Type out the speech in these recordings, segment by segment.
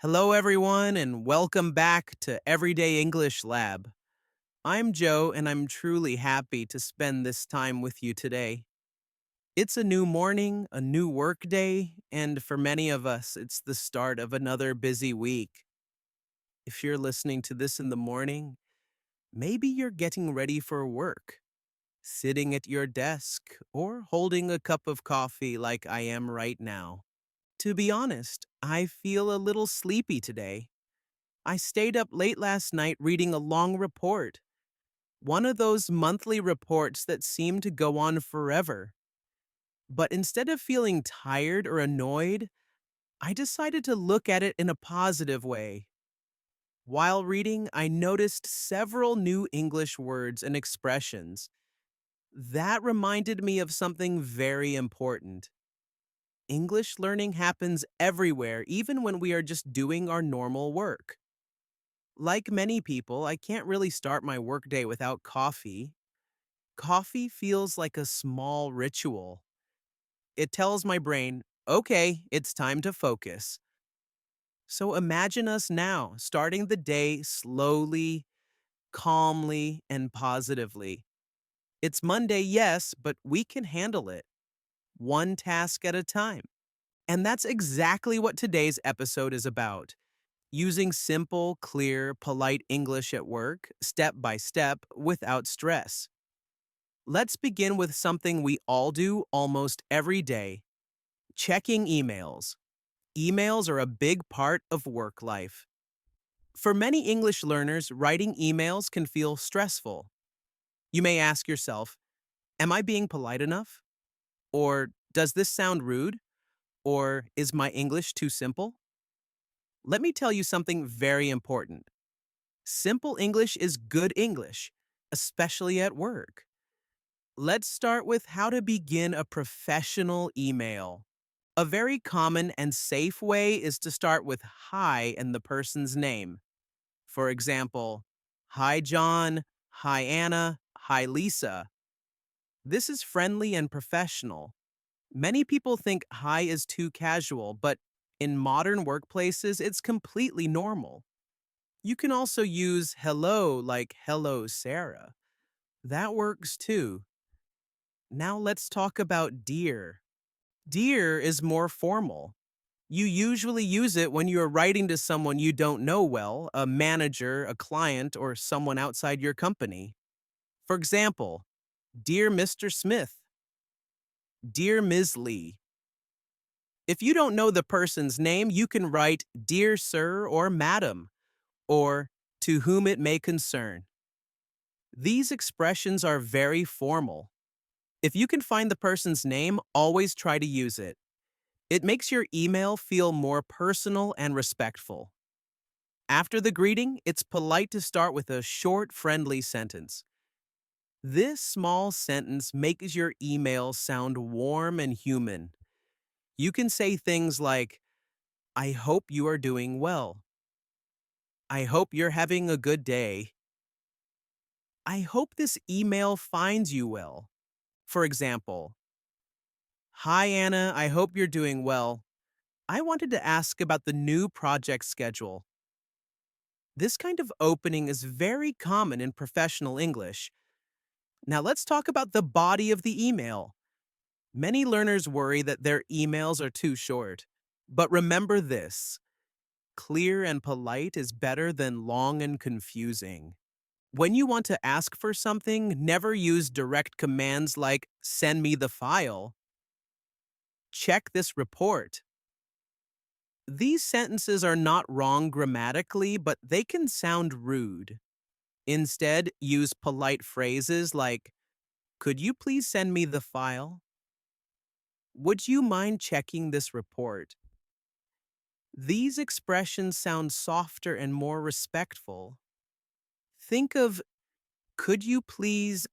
Hello, everyone, and welcome back to Everyday English Lab. I'm Joe, and I'm truly happy to spend this time with you today. It's a new morning, a new work day, and for many of us, it's the start of another busy week. If you're listening to this in the morning, maybe you're getting ready for work, sitting at your desk, or holding a cup of coffee like I am right now. To be honest, I feel a little sleepy today. I stayed up late last night reading a long report, one of those monthly reports that seem to go on forever. But instead of feeling tired or annoyed, I decided to look at it in a positive way. While reading, I noticed several new English words and expressions. That reminded me of something very important. English learning happens everywhere, even when we are just doing our normal work. Like many people, I can't really start my workday without coffee. Coffee feels like a small ritual. It tells my brain, okay, it's time to focus. So imagine us now, starting the day slowly, calmly, and positively. It's Monday, yes, but we can handle it, one task at a time. And that's exactly what today's episode is about. Using simple, clear, polite English at work, step by step, without stress. Let's begin with something we all do almost every day: checking emails. Emails are a big part of work life. For many English learners, writing emails can feel stressful. You may ask yourself, am I being polite enough? Or does this sound rude? Or is my English too simple? Let me tell you something very important. Simple English is good English, especially at work. Let's start with how to begin a professional email. A very common and safe way is to start with hi and the person's name. For example, hi John, hi Anna, hi Lisa. This is friendly and professional. Many people think hi is too casual, but in modern workplaces, it's completely normal. You can also use hello like hello Sarah. That works too. Now let's talk about dear. Dear is more formal. You usually use it when you are writing to someone you don't know well, a manager, a client, or someone outside your company. For example, Dear Mr. Smith, Dear Ms. Lee. If you don't know the person's name, you can write Dear Sir or Madam, or To whom it may concern. These expressions are very formal. If you can find the person's name, always try to use it. It makes your email feel more personal and respectful. After the greeting, it's polite to start with a short, friendly sentence. This small sentence makes your email sound warm and human. You can say things like, I hope you are doing well. I hope you're having a good day. I hope this email finds you well. For example, hi Anna, I hope you're doing well. I wanted to ask about the new project schedule. This kind of opening is very common in professional English. Now let's talk about the body of the email. Many learners worry that their emails are too short. But remember this: clear and polite is better than long and confusing. When you want to ask for something, never use direct commands like send me the file. Check this report. These sentences are not wrong grammatically, but they can sound rude. Instead, use polite phrases like, could you please send me the file? Would you mind checking this report? These expressions sound softer and more respectful. Think of could you please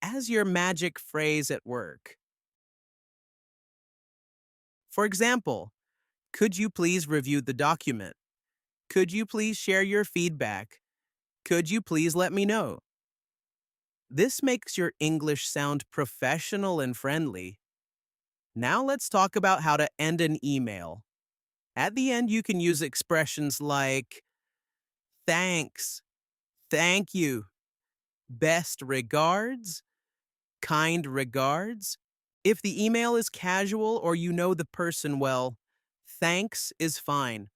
as your magic phrase at work. For example, could you please review the document? Could you please share your feedback? Could you please let me know? This makes your English sound professional and friendly. Now let's talk about how to end an email. At the end, you can use expressions like thanks, thank you, best regards, kind regards. If the email is casual or you know the person well, thanks is fine.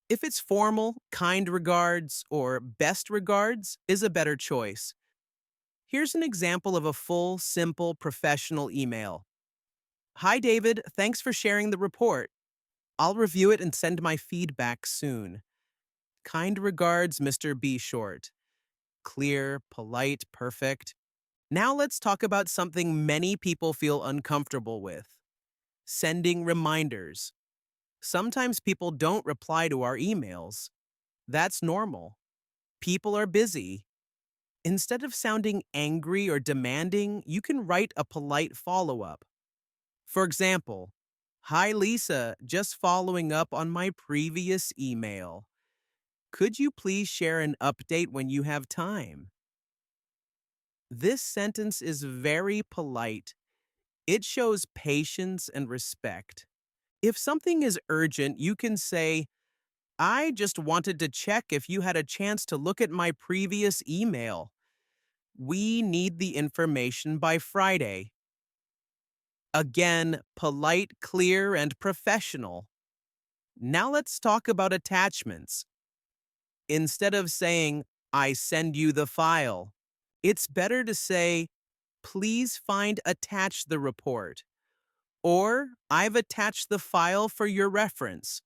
If it's formal, kind regards or best regards is a better choice. Here's an example of a full, simple, professional email. Hi, David. Thanks for sharing the report. I'll review it and send my feedback soon. Kind regards, Mr. B. Short. Clear, polite, perfect. Now let's talk about something many people feel uncomfortable with: sending reminders. Sometimes people don't reply to our emails. That's normal. People are busy. Instead of sounding angry or demanding, you can write a polite follow up. For example, hi Lisa, just following up on my previous email. Could you please share an update when you have time? This sentence is very polite. It shows patience and respect. If something is urgent, you can say, I just wanted to check if you had a chance to look at my previous email. We need the information by Friday. Again, polite, clear, and professional. Now let's talk about attachments. Instead of saying, I send you the file, it's better to say, please find attach the report, or I've attached the file for your reference.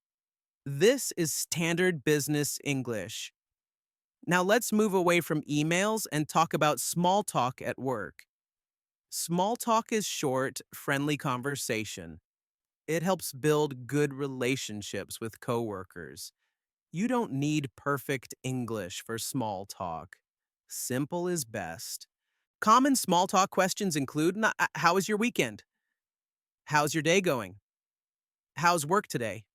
This is standard business English. Now let's move away from emails and talk about small talk at work. Small talk is short, friendly conversation. It helps build good relationships with coworkers. You don't need perfect English for small talk. Simple is best. Common small talk questions include, how was your weekend? How's your day going? How's work today?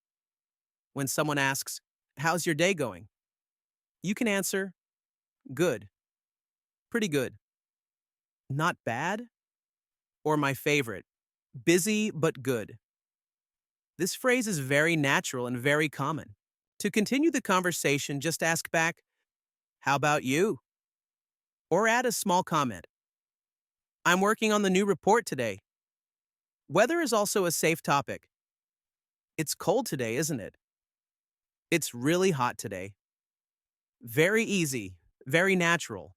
When someone asks, how's your day going? You can answer, good, pretty good, not bad, or my favorite, busy but good. This phrase is very natural and very common. To continue the conversation, just ask back, how about you? Or add a small comment. I'm working on the new report today. Weather is also a safe topic. It's cold today, isn't it? It's really hot today. Very easy, very natural.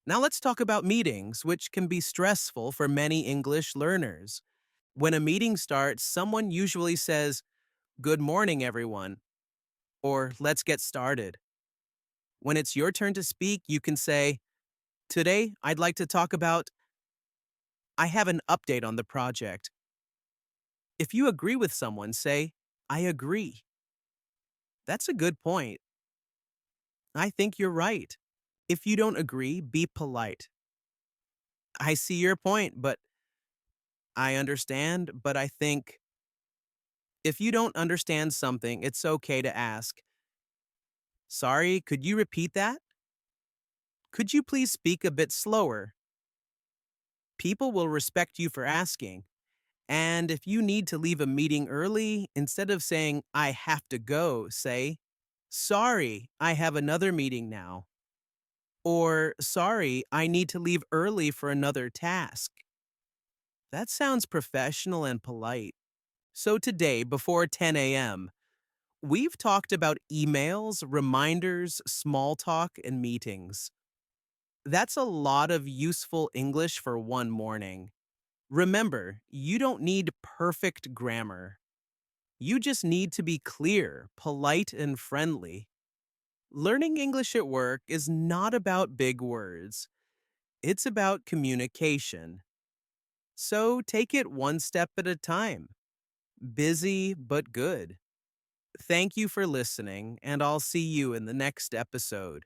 Now let's talk about meetings, which can be stressful for many English learners. When a meeting starts, someone usually says, good morning, everyone, or let's get started. When it's your turn to speak, you can say, today I'd like to talk about, I have an update on the project. If you agree with someone, say, I agree. That's a good point. I think you're right. If you don't agree, be polite. I see your point, but I understand, but I think. If you don't understand something, it's okay to ask, sorry, could you repeat that? Could you please speak a bit slower? People will respect you for asking. And if you need to leave a meeting early, instead of saying, I have to go, say, sorry, I have another meeting now. Or, sorry, I need to leave early for another task. That sounds professional and polite. So today, before 10 a.m., we've talked about emails, reminders, small talk, and meetings. That's a lot of useful English for one morning. Remember, you don't need perfect grammar. You just need to be clear, polite, and friendly. Learning English at work is not about big words. It's about communication. So take it one step at a time. Busy but good. Thank you for listening, and I'll see you in the next episode.